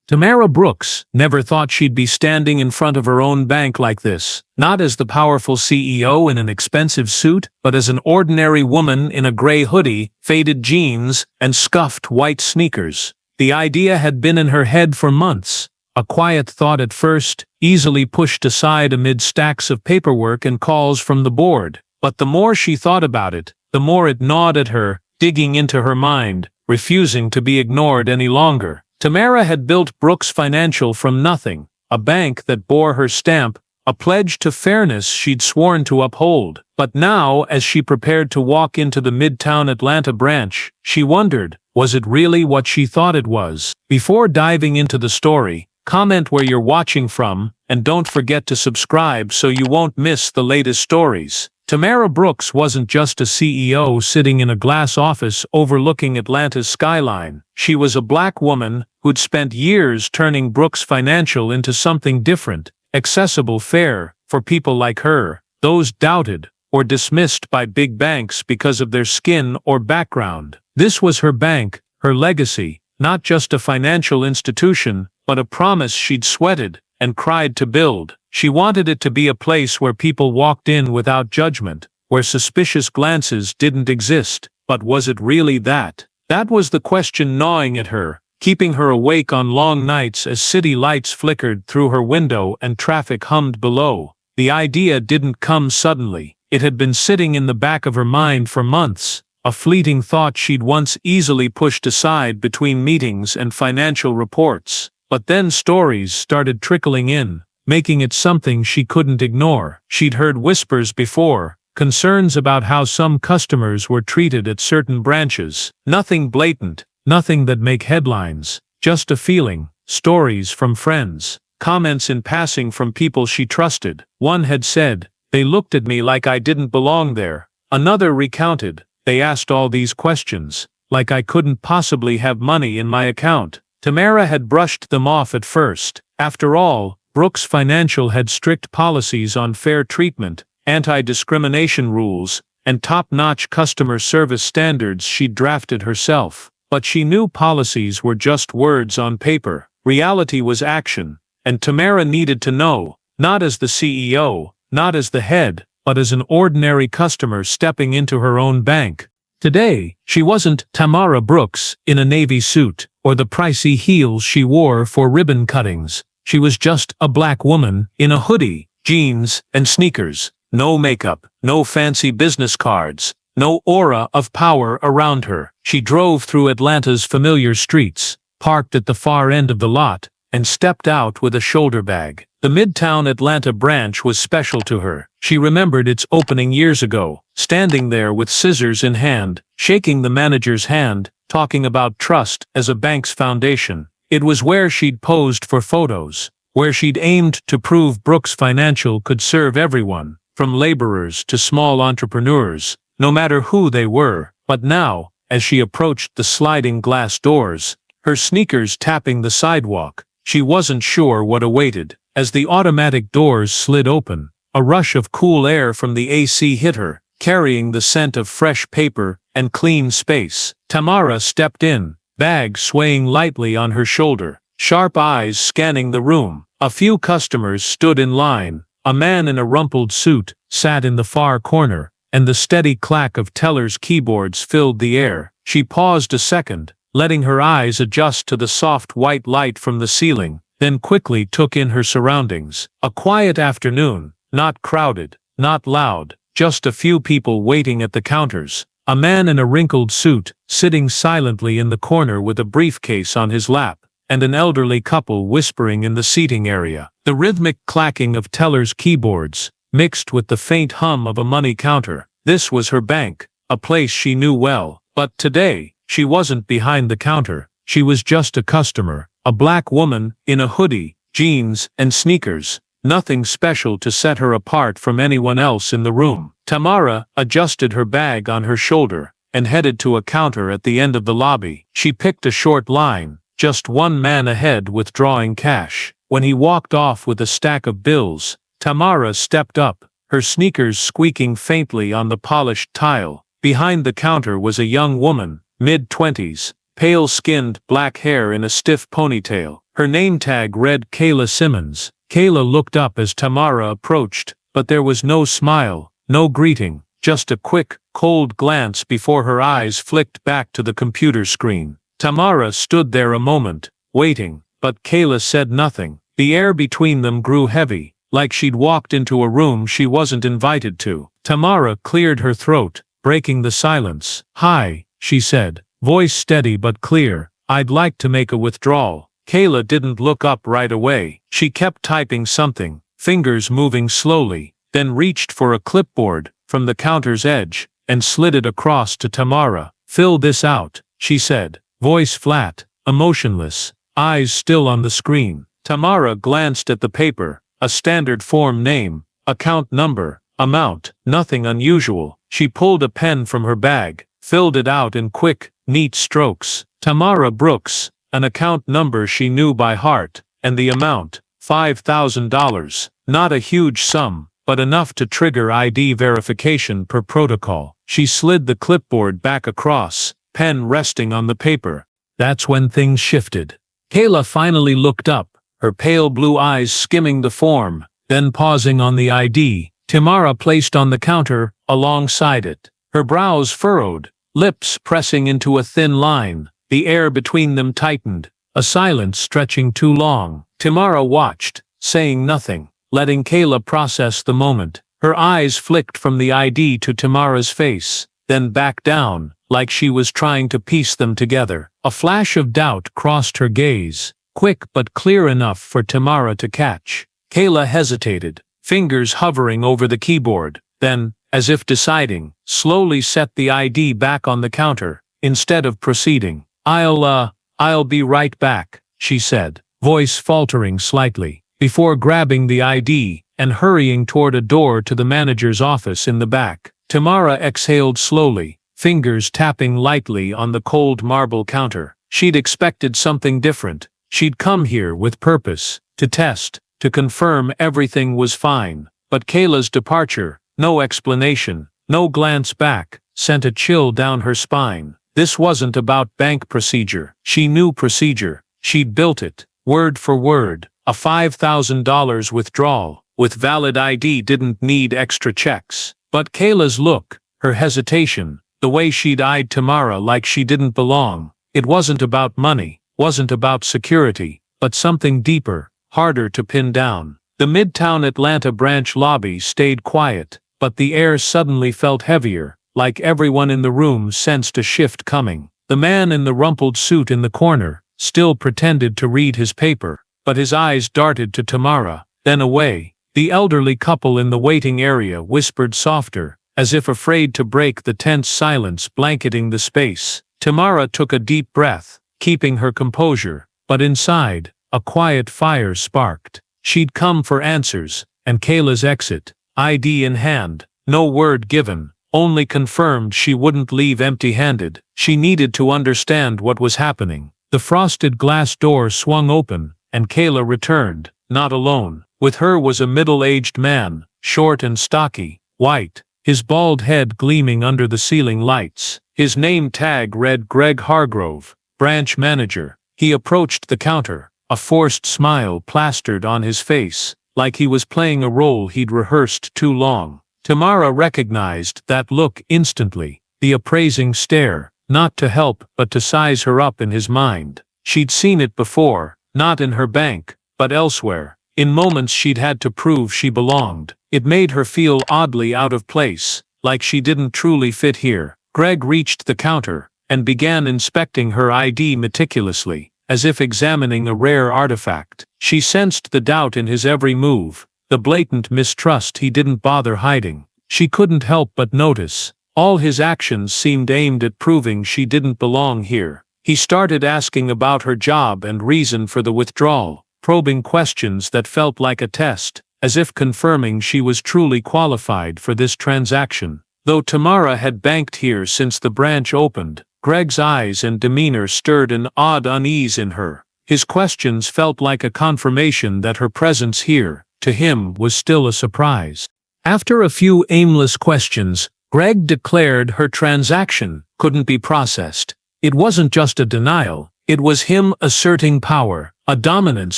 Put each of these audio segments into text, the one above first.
Tamara Brooks never thought she'd be standing in front of her own bank like this, not as the powerful CEO in an expensive suit, but as an ordinary woman in a gray hoodie, faded jeans, and scuffed white sneakers. The idea had been in her head for months, a quiet thought at first, easily pushed aside amid stacks of paperwork and calls from the board. But the more she thought about it, the more it gnawed at her, digging into her mind, refusing to be ignored any longer. Tamara had built Brooks Financial from nothing, a bank that bore her stamp, a pledge to fairness she'd sworn to uphold. But now, as she prepared to walk into the Midtown Atlanta branch, she wondered, was it really what she thought it was? Before diving into the story, comment where you're watching from, and don't forget to subscribe so you won't miss the latest stories. Tamara Brooks wasn't just a CEO sitting in a glass office overlooking Atlanta's skyline. She was a black woman who'd spent years turning Brooks Financial into something different, accessible fare for people like her, those doubted or dismissed by big banks because of their skin or background. This was her bank, her legacy, not just a financial institution, but a promise she'd sweated and cried to build. She wanted it to be a place where people walked in without judgment, where suspicious glances didn't exist. But was it really that? That was the question gnawing at her, keeping her awake on long nights as city lights flickered through her window and traffic hummed below. The idea didn't come suddenly. It had been sitting in the back of her mind for months, a fleeting thought she'd once easily pushed aside between meetings and financial reports. But then stories started trickling in, making it something she couldn't ignore. She'd heard whispers before, concerns about how some customers were treated at certain branches. Nothing blatant, nothing that'd make headlines, just a feeling, stories from friends, comments in passing from people she trusted. One had said, "They looked at me like I didn't belong there." Another recounted, "They asked all these questions, like I couldn't possibly have money in my account." Tamara had brushed them off at first. After all, Brooks Financial had strict policies on fair treatment, anti-discrimination rules, and top-notch customer service standards she'd drafted herself. But she knew policies were just words on paper. Reality was action, and Tamara needed to know, not as the CEO, not as the head, but as an ordinary customer stepping into her own bank. Today, she wasn't Tamara Brooks in a navy suit, or the pricey heels she wore for ribbon cuttings. She was just a black woman in a hoodie, jeans, and sneakers. No makeup, no fancy business cards, no aura of power around her. She drove through Atlanta's familiar streets, parked at the far end of the lot, and stepped out with a shoulder bag. The Midtown Atlanta branch was special to her. She remembered its opening years ago, standing there with scissors in hand, shaking the manager's hand, talking about trust as a bank's foundation. It was where she'd posed for photos, where she'd aimed to prove Brooks Financial could serve everyone, from laborers to small entrepreneurs, no matter who they were. But now, as she approached the sliding glass doors, her sneakers tapping the sidewalk, she wasn't sure what awaited. As the automatic doors slid open, a rush of cool air from the AC hit her, carrying the scent of fresh paper and clean space. Tamara stepped in, bag swaying lightly on her shoulder, sharp eyes scanning the room. A few customers stood in line. A man in a rumpled suit sat in the far corner, and the steady clack of tellers' keyboards filled the air. She paused a second, letting her eyes adjust to the soft white light from the ceiling, then quickly took in her surroundings. A quiet afternoon, not crowded, not loud, just a few people waiting at the counters. A man in a wrinkled suit, sitting silently in the corner with a briefcase on his lap, and an elderly couple whispering in the seating area. The rhythmic clacking of tellers' keyboards, mixed with the faint hum of a money counter. This was her bank, a place she knew well. But today, she wasn't behind the counter. She was just a customer, a black woman in a hoodie, jeans, and sneakers. Nothing special to set her apart from anyone else in the room. Tamara adjusted her bag on her shoulder and headed to a counter at the end of the lobby. She picked a short line, just one man ahead withdrawing cash. When he walked off with a stack of bills, Tamara stepped up, her sneakers squeaking faintly on the polished tile. Behind the counter was a young woman, mid-20s, pale-skinned, black hair in a stiff ponytail. Her name tag read Kayla Simmons. Kayla looked up as Tamara approached, but there was no smile, no greeting, just a quick, cold glance before her eyes flicked back to the computer screen. Tamara stood there a moment, waiting, but Kayla said nothing. The air between them grew heavy, like she'd walked into a room she wasn't invited to. Tamara cleared her throat, breaking the silence. "Hi," she said, voice steady but clear. "I'd like to make a withdrawal." Kayla didn't look up right away. She kept typing something, fingers moving slowly, then reached for a clipboard from the counter's edge and slid it across to Tamara. "Fill this out," she said, voice flat, emotionless, eyes still on the screen. Tamara glanced at the paper, a standard form name, account number, amount, nothing unusual. She pulled a pen from her bag, filled it out in quick, neat strokes. Tamara Brooks, an account number she knew by heart, and the amount, $5,000. Not a huge sum, but enough to trigger ID verification per protocol. She slid the clipboard back across, pen resting on the paper. That's when things shifted. Kayla finally looked up, her pale blue eyes skimming the form, then pausing on the ID. Tamara placed on the counter, alongside it. Her brows furrowed, lips pressing into a thin line. The air between them tightened, a silence stretching too long. Tamara watched, saying nothing, letting Kayla process the moment. Her eyes flicked from the ID to Tamara's face, then back down, like she was trying to piece them together. A flash of doubt crossed her gaze, quick but clear enough for Tamara to catch. Kayla hesitated, fingers hovering over the keyboard, then, as if deciding, slowly set the ID back on the counter, instead of proceeding. I'll be right back," she said, voice faltering slightly, before grabbing the ID and hurrying toward a door to the manager's office in the back. Tamara exhaled slowly, fingers tapping lightly on the cold marble counter. She'd expected something different. She'd come here with purpose, to test, to confirm everything was fine. But Kayla's departure, no explanation, no glance back, sent a chill down her spine. This wasn't about bank procedure. She knew procedure. She'd built it, word for word. A $5,000 withdrawal, with valid ID, didn't need extra checks. But Kayla's look, her hesitation, the way she'd eyed Tamara like she didn't belong. It wasn't about money, wasn't about security, but something deeper, harder to pin down. The Midtown Atlanta branch lobby stayed quiet, but the air suddenly felt heavier, like everyone in the room sensed a shift coming. The man in the rumpled suit in the corner still pretended to read his paper, but his eyes darted to Tamara, then away. The elderly couple in the waiting area whispered softer, as if afraid to break the tense silence blanketing the space. Tamara took a deep breath, keeping her composure, but inside, a quiet fire sparked. She'd come for answers, and Kayla's exit, ID in hand, no word given, only confirmed she wouldn't leave empty-handed. She needed to understand what was happening. The frosted glass door swung open, and Kayla returned, not alone. With her was a middle-aged man, short and stocky, white, his bald head gleaming under the ceiling lights. His name tag read Greg Hargrove, branch manager. He approached the counter, a forced smile plastered on his face, like he was playing a role he'd rehearsed too long. Tamara recognized that look instantly, the appraising stare, not to help but to size her up in his mind. She'd seen it before, not in her bank, but elsewhere. In moments she'd had to prove she belonged. It made her feel oddly out of place, like she didn't truly fit here. Greg reached the counter and began inspecting her ID meticulously, as if examining a rare artifact. She sensed the doubt in his every move, the blatant mistrust he didn't bother hiding. She couldn't help but notice. All his actions seemed aimed at proving she didn't belong here. He started asking about her job and reason for the withdrawal, probing questions that felt like a test, as if confirming she was truly qualified for this transaction. Though Tamara had banked here since the branch opened, Greg's eyes and demeanor stirred an odd unease in her. His questions felt like a confirmation that her presence here, to him, was still a surprise. After a few aimless questions, Greg declared her transaction couldn't be processed. It wasn't just a denial, It was him asserting power, a dominance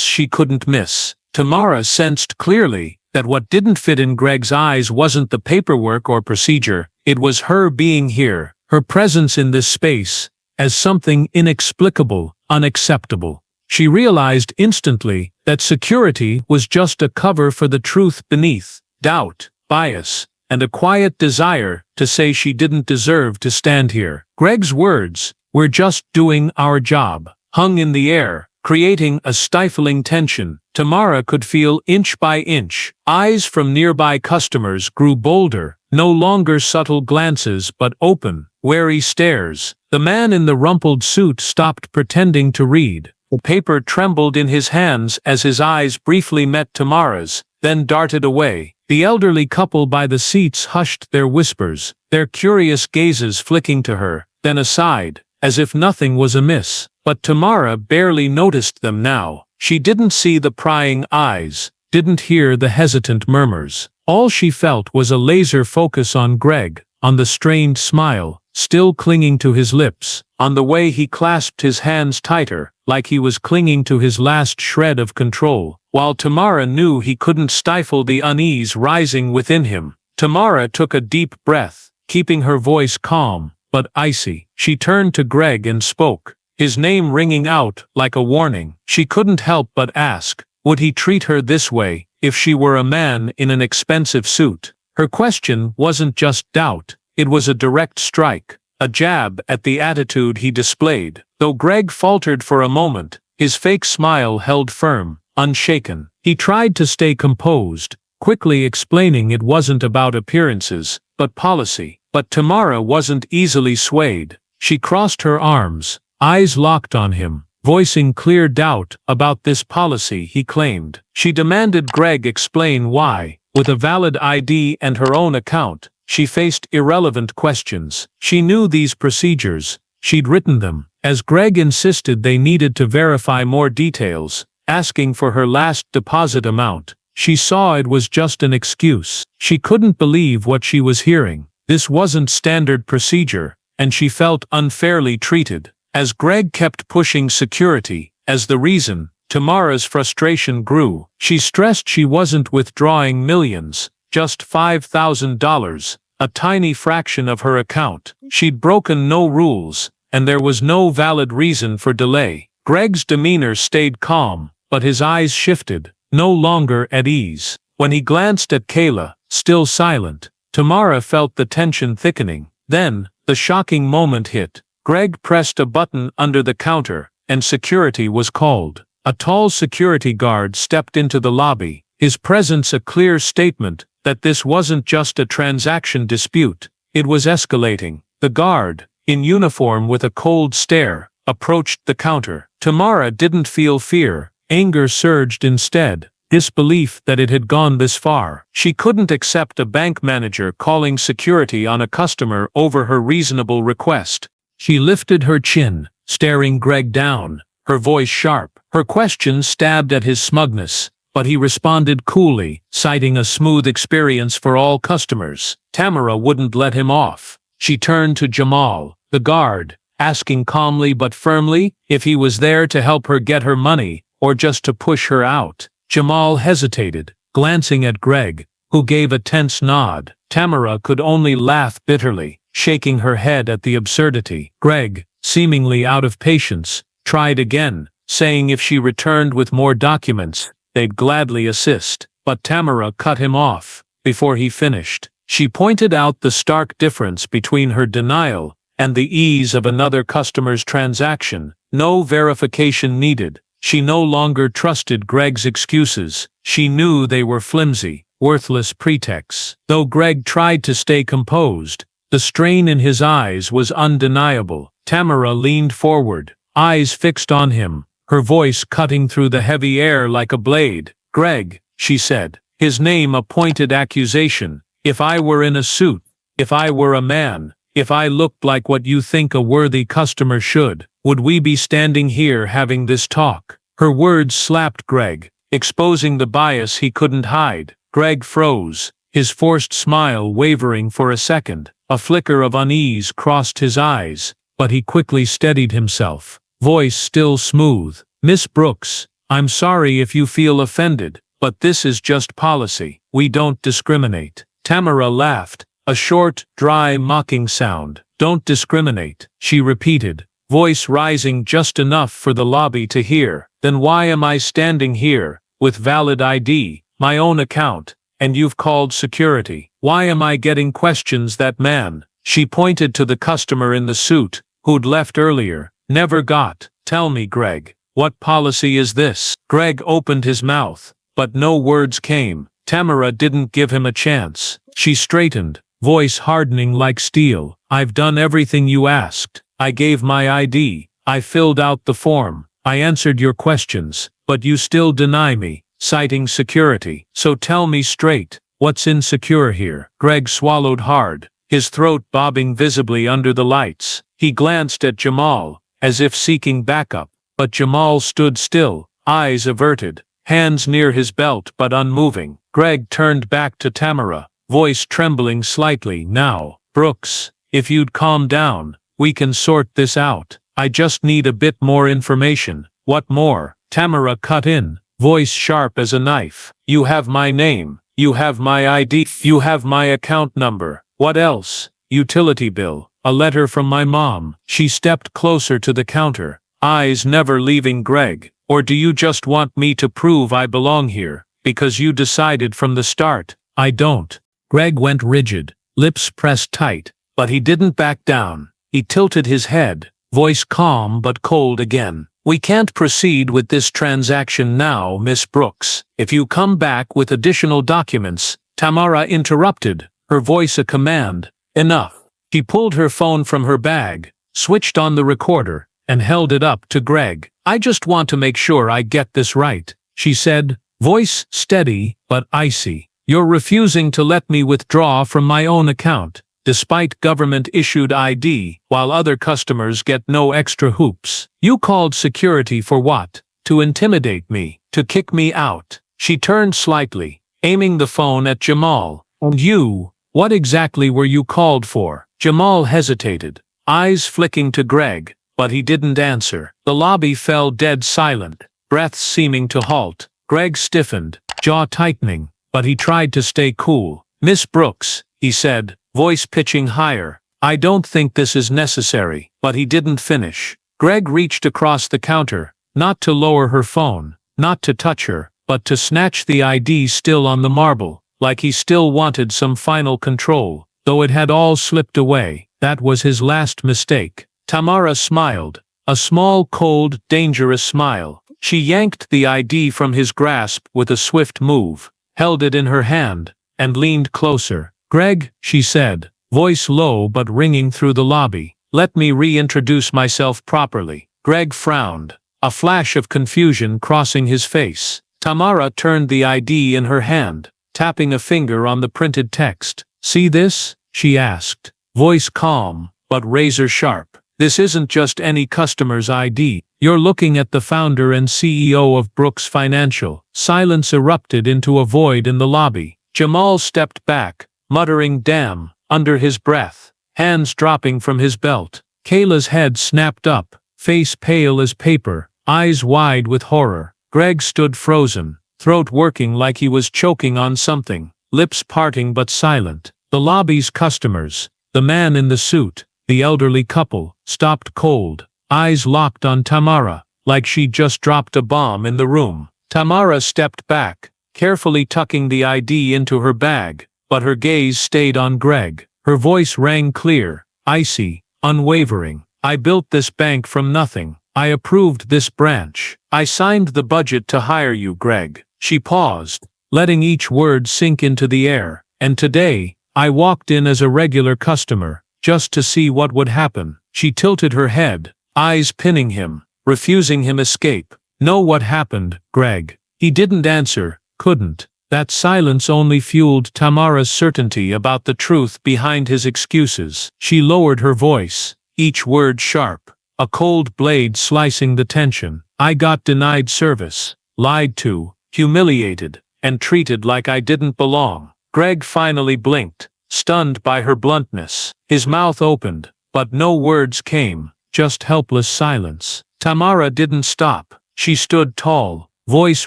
she couldn't miss. Tamara sensed clearly that what didn't fit in Greg's eyes wasn't the paperwork or procedure, it was her being here, her presence in this space, as something inexplicable, unacceptable. She realized instantly that security was just a cover for the truth beneath, doubt, bias, and a quiet desire to say she didn't deserve to stand here. Greg's words, "We're just doing our job," hung in the air, creating a stifling tension. Tamara could feel inch by inch. Eyes from nearby customers grew bolder, no longer subtle glances but open, wary stares. The man in the rumpled suit stopped pretending to read. The paper trembled in his hands as his eyes briefly met Tamara's, then darted away. The elderly couple by the seats hushed their whispers, their curious gazes flicking to her, then aside, as if nothing was amiss. But Tamara barely noticed them now. She didn't see the prying eyes, didn't hear the hesitant murmurs. All she felt was a laser focus on Greg, on the strained smile, still clinging to his lips, on the way he clasped his hands tighter, like he was clinging to his last shred of control. While Tamara knew he couldn't stifle the unease rising within him, Tamara took a deep breath, keeping her voice calm, but icy. She turned to Greg and spoke, his name ringing out like a warning. She couldn't help but ask, would he treat her this way if she were a man in an expensive suit? Her question wasn't just doubt, it was a direct strike, a jab at the attitude he displayed. Though Greg faltered for a moment, his fake smile held firm, unshaken. He tried to stay composed, quickly explaining it wasn't about appearances, but policy. But Tamara wasn't easily swayed. She crossed her arms, eyes locked on him, voicing clear doubt about this policy he claimed. She demanded Greg explain why, with a valid ID and her own account, she faced irrelevant questions. She knew these procedures, she'd written them. As Greg insisted they needed to verify more details, asking for her last deposit amount, she saw it was just an excuse. She couldn't believe what she was hearing. This wasn't standard procedure, and she felt unfairly treated. As Greg kept pushing security as the reason, Tamara's frustration grew. She stressed she wasn't withdrawing millions, just $5,000, a tiny fraction of her account. She'd broken no rules, and there was no valid reason for delay. Greg's demeanor stayed calm, but his eyes shifted, no longer at ease. When he glanced at Kayla, still silent, Tamara felt the tension thickening. Then, the shocking moment hit. Greg pressed a button under the counter, and security was called. A tall security guard stepped into the lobby, his presence a clear statement that this wasn't just a transaction dispute, it was escalating. The guard, in uniform with a cold stare, approached the counter. Tamara didn't feel fear, anger surged instead, disbelief that it had gone this far. She couldn't accept a bank manager calling security on a customer over her reasonable request. She lifted her chin, staring Greg down, her voice sharp. Her question stabbed at his smugness, but he responded coolly, citing a smooth experience for all customers. Tamara wouldn't let him off. She turned to Jamal, the guard, asking calmly but firmly if he was there to help her get her money, or just to push her out. Jamal hesitated, glancing at Greg, who gave a tense nod. Tamara could only laugh bitterly, shaking her head at the absurdity. Greg, seemingly out of patience, tried again, saying if she returned with more documents, they'd gladly assist. But Tamara cut him off before he finished. She pointed out the stark difference between her denial and the ease of another customer's transaction. No verification needed. She no longer trusted Greg's excuses. She knew they were flimsy, worthless pretexts. Though Greg tried to stay composed, the strain in his eyes was undeniable. Tamara leaned forward, eyes fixed on him, her voice cutting through the heavy air like a blade. Greg, she said, his name a pointed accusation. If I were in a suit, if I were a man, if I looked like what you think a worthy customer should, would we be standing here having this talk? Her words slapped Greg, exposing the bias he couldn't hide. Greg froze, his forced smile wavering for a second. A flicker of unease crossed his eyes, but he quickly steadied himself. voice still smooth. Miss Brooks, I'm sorry if you feel offended, but this is just policy. We don't discriminate. Tamara laughed, a short, dry, mocking sound. Don't discriminate, she repeated, voice rising just enough for the lobby to hear. Then why am I standing here, with valid ID, my own account, and you've called security? Why am I getting questions that man, she pointed to the customer in the suit, who'd left earlier, never got? Tell me, Greg, what policy is this? Greg opened his mouth, but no words came. Tamara didn't give him a chance. She straightened, voice hardening like steel. I've done everything you asked. I gave my ID. I filled out the form. I answered your questions, but you still deny me, citing security. So tell me straight, what's insecure here? Greg swallowed hard, his throat bobbing visibly under the lights. He glanced at Jamal, as if seeking backup, but Jamal stood still, eyes averted, hands near his belt but unmoving. Greg turned back to Tamara, voice trembling slightly. Now, Brooks, if you'd calm down, we can sort this out. I just need a bit more information. What more? Tamara cut in, voice sharp as a knife. You have my name. You have my ID. You have my account number. What else? Utility bill. A letter from my mom. She stepped closer to the counter, eyes never leaving Greg. Or do you just want me to prove I belong here, because you decided from the start? I don't. Greg went rigid, lips pressed tight, but he didn't back down. He tilted his head, voice calm but cold again. We can't proceed with this transaction now, Miss Brooks. If you come back with additional documents. Tamara interrupted, her voice a command. Enough. She pulled her phone from her bag, switched on the recorder, and held it up to Greg. I just want to make sure I get this right, she said, voice steady but icy. You're refusing to let me withdraw from my own account, despite government-issued ID, while other customers get no extra hoops. You called security for what? To intimidate me, to kick me out. She turned slightly, aiming the phone at Jamal. And you, what exactly were you called for? Jamal hesitated, eyes flicking to Greg, but he didn't answer. The lobby fell dead silent, breaths seeming to halt. Greg stiffened, jaw tightening, but he tried to stay cool. Miss Brooks, he said, voice pitching higher. I don't think this is necessary. But he didn't finish. Greg reached across the counter, not to lower her phone, not to touch her, but to snatch the ID still on the marble, like he still wanted some final control, though it had all slipped away. That was his last mistake. Tamara smiled, a small, cold, dangerous smile. She yanked the ID from his grasp with a swift move, held it in her hand, and leaned closer. Greg, she said, voice low but ringing through the lobby. Let me reintroduce myself properly. Greg frowned, a flash of confusion crossing his face. Tamara turned the ID in her hand, tapping a finger on the printed text. See this? She asked, voice calm, but razor sharp. This isn't just any customer's ID. You're looking at the founder and CEO of Brooks Financial. Silence erupted into a void in the lobby. Jamal stepped back, muttering damn, under his breath, hands dropping from his belt. Kayla's head snapped up, face pale as paper, eyes wide with horror. Greg stood frozen, throat working like he was choking on something, lips parting but silent. The lobby's customers, the man in the suit, the elderly couple, stopped cold, eyes locked on Tamara, like she'd just dropped a bomb in the room. Tamara stepped back, carefully tucking the ID into her bag, but her gaze stayed on Greg. Her voice rang clear, icy, unwavering. I built this bank from nothing. I approved this branch. I signed the budget to hire you, Greg. She paused, letting each word sink into the air. And today, I walked in as a regular customer, just to see what would happen. She tilted her head, eyes pinning him, refusing him escape. Know what happened, Greg? He didn't answer, couldn't. That silence only fueled Tamara's certainty about the truth behind his excuses. She lowered her voice, each word sharp, a cold blade slicing the tension. I got denied service, lied to, humiliated, and treated like I didn't belong. Greg finally blinked, stunned by her bluntness. His mouth opened, but no words came, just helpless silence. Tamara didn't stop. She stood tall, voice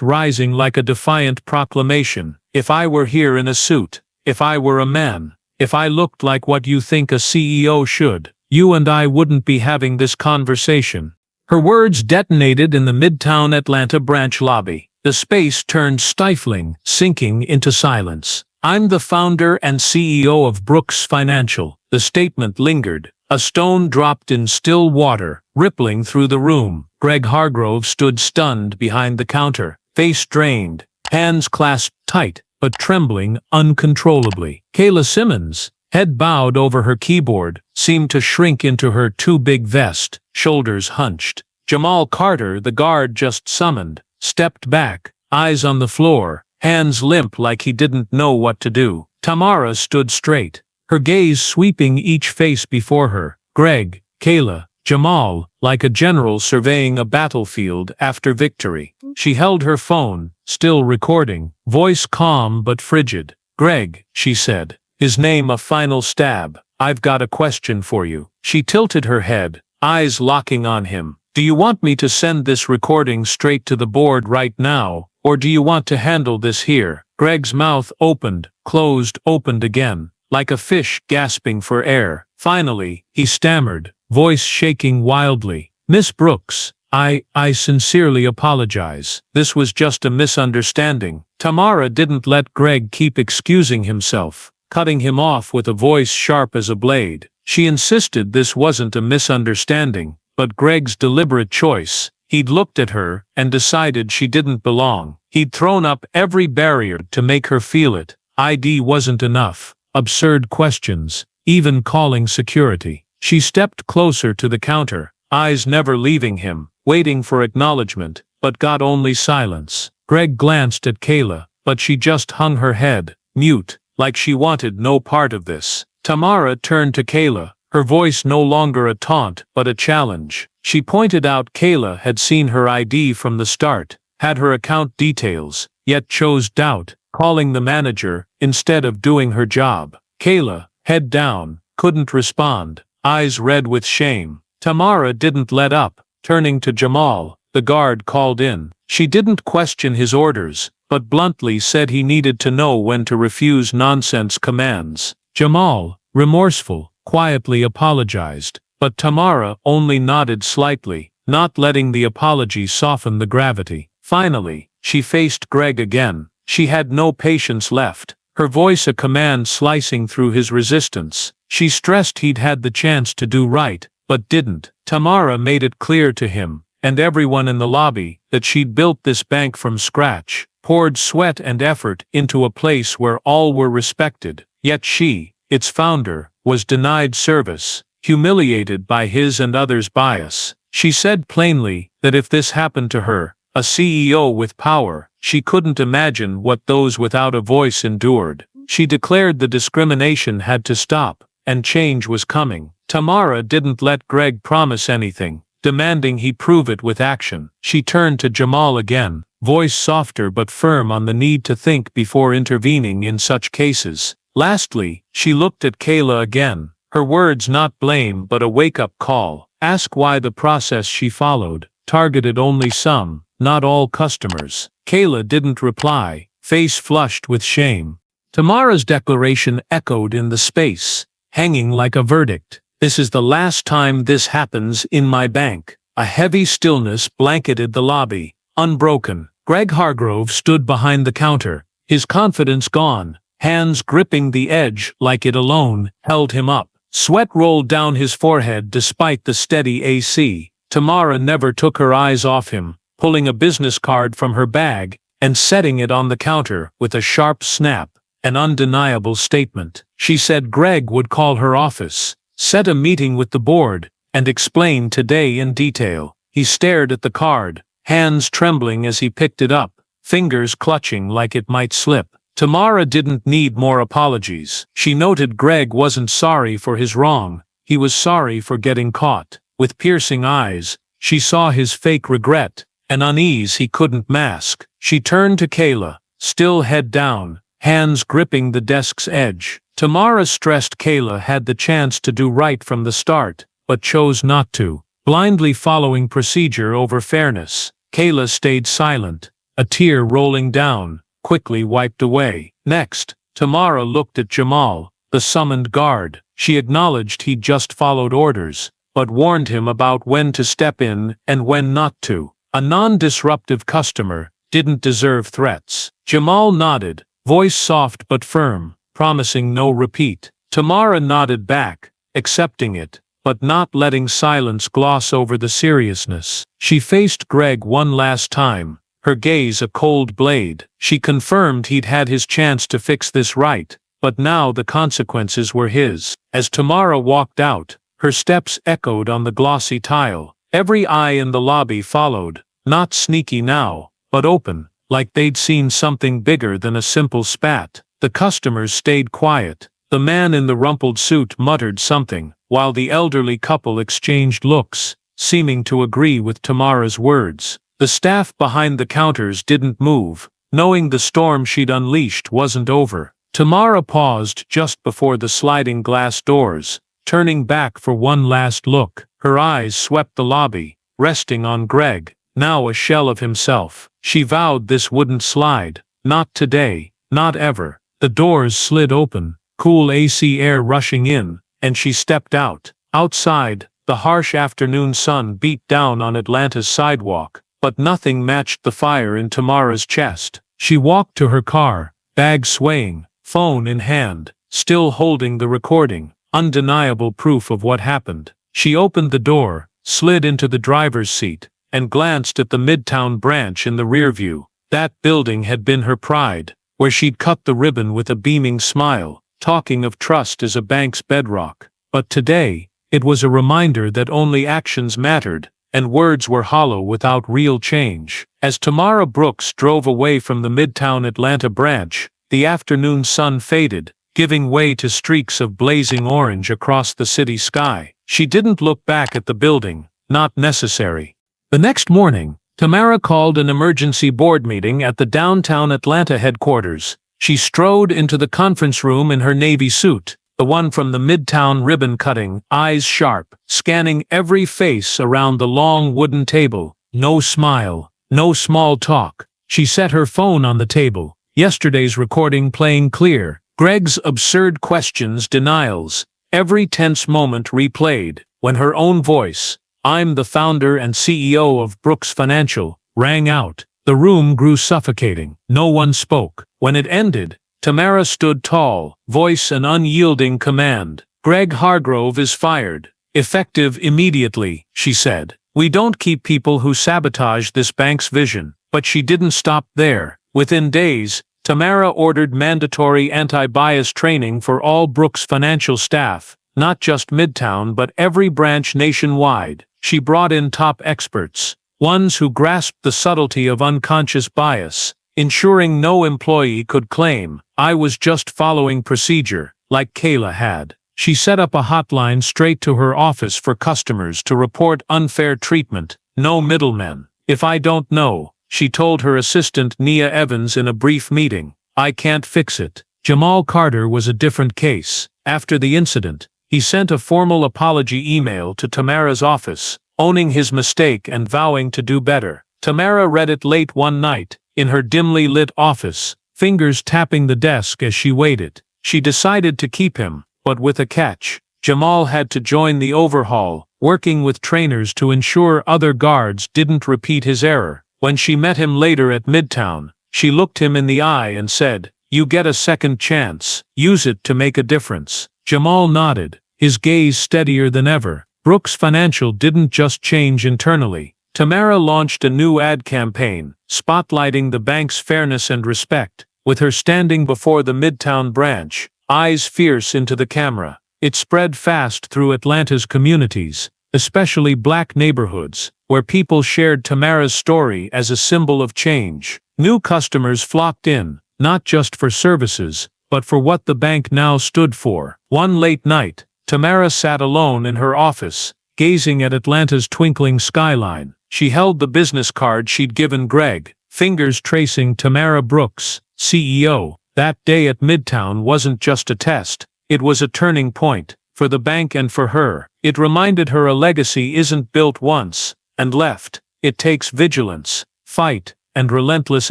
rising like a defiant proclamation. If I were here in a suit, if I were a man, if I looked like what you think a CEO should, you and I wouldn't be having this conversation. Her words detonated in the Midtown Atlanta branch lobby. The space turned stifling, sinking into silence. I'm the founder and CEO of Brooks Financial. The statement lingered. A stone dropped in still water, rippling through the room. Greg Hargrove stood stunned behind the counter, face drained, hands clasped tight, but trembling uncontrollably. Kayla Simmons, head bowed over her keyboard, seemed to shrink into her too-big vest, shoulders hunched. Jamal Carter, the guard just summoned, stepped back, eyes on the floor, hands limp like he didn't know what to do. Tamara stood straight, her gaze sweeping each face before her. Greg, Kayla, Jamal, like a general surveying a battlefield after victory. She held her phone, still recording, voice calm but frigid. Greg, she said, his name a final stab. I've got a question for you. She tilted her head, eyes locking on him. Do you want me to send this recording straight to the board right now, or do you want to handle this here? Greg's mouth opened, closed, opened again, like a fish gasping for air. Finally, he stammered, voice shaking wildly. Miss Brooks, I sincerely apologize. This was just a misunderstanding. Tamara didn't let Greg keep excusing himself, cutting him off with a voice sharp as a blade. She insisted this wasn't a misunderstanding, but Greg's deliberate choice. He'd looked at her and decided she didn't belong. He'd thrown up every barrier to make her feel it. ID wasn't enough. Absurd questions, even calling security. She stepped closer to the counter, eyes never leaving him, waiting for acknowledgement, but got only silence. Greg glanced at Kayla, but she just hung her head, mute, like she wanted no part of this. Tamara turned to Kayla, her voice no longer a taunt but a challenge. She pointed out Kayla had seen her ID from the start, had her account details, yet chose doubt, calling the manager instead of doing her job. Kayla, head down, couldn't respond, eyes red with shame. Tamara didn't let up, turning to Jamal, the guard called in. She didn't question his orders, but bluntly said he needed to know when to refuse nonsense commands. Jamal, remorseful, quietly apologized, but Tamara only nodded slightly, not letting the apology soften the gravity. Finally, she faced Greg again. She had no patience left, her voice a command slicing through his resistance. She stressed he'd had the chance to do right, but didn't. Tamara made it clear to him, and everyone in the lobby, that she'd built this bank from scratch, poured sweat and effort into a place where all were respected. Yet she, its founder, was denied service, humiliated by his and others' bias. She said plainly that if this happened to her, a CEO with power, she couldn't imagine what those without a voice endured. She declared the discrimination had to stop, and change was coming. Tamara didn't let Greg promise anything, demanding he prove it with action. She turned to Jamal again, voice softer but firm on the need to think before intervening in such cases. Lastly, she looked at Kayla again, her words not blame but a wake-up call. Ask why the process she followed targeted only some, not all customers. Kayla didn't reply, face flushed with shame. Tamara's declaration echoed in the space, hanging like a verdict. This is the last time this happens in my bank. A heavy stillness blanketed the lobby, unbroken. Greg Hargrove stood behind the counter, his confidence gone, hands gripping the edge like it alone held him up. Sweat rolled down his forehead despite the steady AC. Tamara never took her eyes off him, pulling a business card from her bag and setting it on the counter with a sharp snap, an undeniable statement. She said Greg would call her office, set a meeting with the board, and explain today in detail. He stared at the card, hands trembling as he picked it up, fingers clutching like it might slip. Tamara didn't need more apologies. She noted Greg wasn't sorry for his wrong, he was sorry for getting caught. With piercing eyes, she saw his fake regret, an unease he couldn't mask. She turned to Kayla, still head down, hands gripping the desk's edge. Tamara stressed Kayla had the chance to do right from the start, but chose not to. blindly following procedure over fairness. Kayla stayed silent, a tear rolling down, quickly wiped away. Next, Tamara looked at Jamal, the summoned guard. She acknowledged he'd just followed orders, but warned him about when to step in and when not to. A non-disruptive customer didn't deserve threats. Jamal nodded, voice soft but firm, promising no repeat. Tamara nodded back, accepting it, but not letting silence gloss over the seriousness. She faced Greg one last time, her gaze a cold blade. She confirmed he'd had his chance to fix this right, but now the consequences were his. As Tamara walked out, her steps echoed on the glossy tile. Every eye in the lobby followed, not sneaky now, but open, like they'd seen something bigger than a simple spat. The customers stayed quiet. The man in the rumpled suit muttered something, while the elderly couple exchanged looks, seeming to agree with Tamara's words. The staff behind the counters didn't move, knowing the storm she'd unleashed wasn't over. Tamara paused just before the sliding glass doors, turning back for one last look. Her eyes swept the lobby, resting on Greg, now a shell of himself. She vowed this wouldn't slide. Not today, not ever. The doors slid open, cool AC air rushing in, and she stepped out. Outside, the harsh afternoon sun beat down on Atlanta's sidewalk, but nothing matched the fire in Tamara's chest. She walked to her car, bag swaying, phone in hand, still holding the recording, undeniable proof of what happened. She opened the door, slid into the driver's seat, and glanced at the Midtown branch in the rearview. That building had been her pride, where she'd cut the ribbon with a beaming smile, talking of trust as a bank's bedrock. But today, it was a reminder that only actions mattered, and words were hollow without real change. As Tamara Brooks drove away from the Midtown Atlanta branch, the afternoon sun faded, giving way to streaks of blazing orange across the city sky. She didn't look back at the building, not necessary. The next morning, Tamara called an emergency board meeting at the downtown Atlanta headquarters. She strode into the conference room in her navy suit, the one from the Midtown ribbon cutting, eyes sharp, scanning every face around the long wooden table. No smile, no small talk. She set her phone on the table, yesterday's recording playing clear, Greg's absurd questions, denials, every tense moment replayed, when her own voice, "I'm the founder and CEO of Brooks Financial," rang out. The room grew suffocating. No one spoke. When it ended, Tamara stood tall, voice an unyielding command. "Greg Hargrove is fired. Effective immediately," she said. "We don't keep people who sabotage this bank's vision." But she didn't stop there. Within days, Tamara ordered mandatory anti-bias training for all Brooks Financial staff, not just Midtown but every branch nationwide. She brought in top experts, ones who grasped the subtlety of unconscious bias, ensuring no employee could claim, "I was just following procedure," like Kayla had. She set up a hotline straight to her office for customers to report unfair treatment, no middlemen. "If I don't know," she told her assistant Nia Evans in a brief meeting, "I can't fix it." Jamal Carter was a different case. After the incident, he sent a formal apology email to Tamara's office, owning his mistake and vowing to do better. Tamara read it late one night, in her dimly lit office, fingers tapping the desk as she waited. She decided to keep him, but with a catch. Jamal had to join the overhaul, working with trainers to ensure other guards didn't repeat his error. When she met him later at Midtown, she looked him in the eye and said, "You get a second chance. Use it to make a difference." Jamal nodded, his gaze steadier than ever. Brooks Financial didn't just change internally. Tamara launched a new ad campaign, spotlighting the bank's fairness and respect, with her standing before the Midtown branch, eyes fierce into the camera. It spread fast through Atlanta's communities, especially black neighborhoods, where people shared Tamara's story as a symbol of change. New customers flocked in, not just for services, but for what the bank now stood for. One late night, Tamara sat alone in her office, gazing at Atlanta's twinkling skyline. She held the business card she'd given Greg, fingers tracing Tamara Brooks, CEO. That day at Midtown wasn't just a test, it was a turning point, for the bank and for her. It reminded her a legacy isn't built once and left. It takes vigilance, fight, and relentless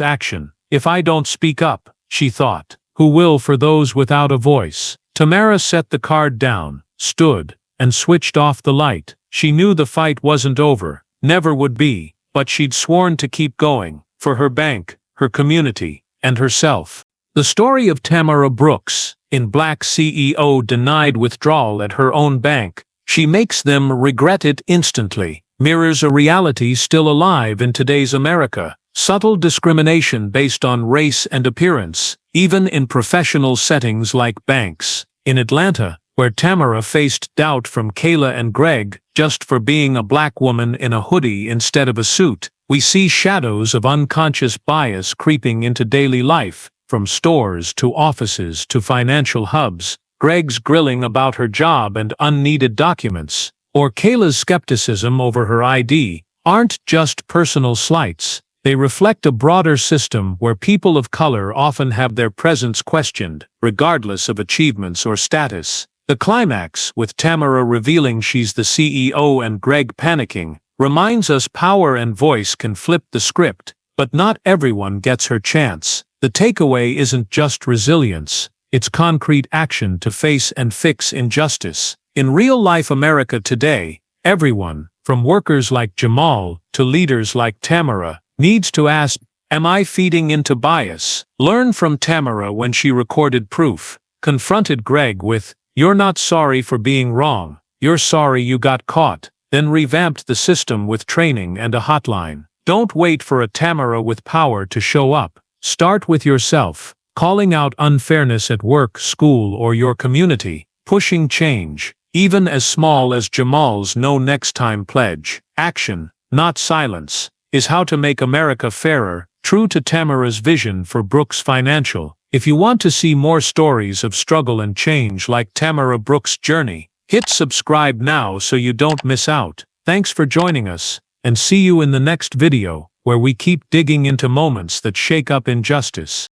action. If I don't speak up, she thought, who will for those without a voice? Tamara set the card down, stood, and switched off the light. She knew the fight wasn't over, never would be, but she'd sworn to keep going, for her bank, her community, and herself. The story of Tamara Brooks, in Black CEO denied withdrawal at her own bank, she makes them regret it instantly, mirrors a reality still alive in today's America. Subtle discrimination based on race and appearance, even in professional settings like banks. In Atlanta, where Tamara faced doubt from Kayla and Greg just for being a black woman in a hoodie instead of a suit, we see shadows of unconscious bias creeping into daily life, from stores to offices to financial hubs. Greg's grilling about her job and unneeded documents, or Kayla's skepticism over her ID, aren't just personal slights. They reflect a broader system where people of color often have their presence questioned, regardless of achievements or status. The climax, with Tamara revealing she's the CEO and Greg panicking, reminds us power and voice can flip the script, but not everyone gets her chance. The takeaway isn't just resilience, it's concrete action to face and fix injustice. In real-life America today, everyone, from workers like Jamal to leaders like Tamara, needs to ask, am I feeding into bias? Learn from Tamara when she recorded proof, confronted Greg with, you're not sorry for being wrong, you're sorry you got caught, then revamped the system with training and a hotline. Don't wait for a Tamara with power to show up. Start with yourself, calling out unfairness at work, school, or your community, pushing change, even as small as Jamal's No Next Time pledge. Action, not silence, is how to make America fairer, true to Tamara's vision for Brooks Financial. If you want to see more stories of struggle and change like Tamara Brooks' journey, hit subscribe now so you don't miss out. Thanks for joining us, and see you in the next video, where we keep digging into moments that shake up injustice.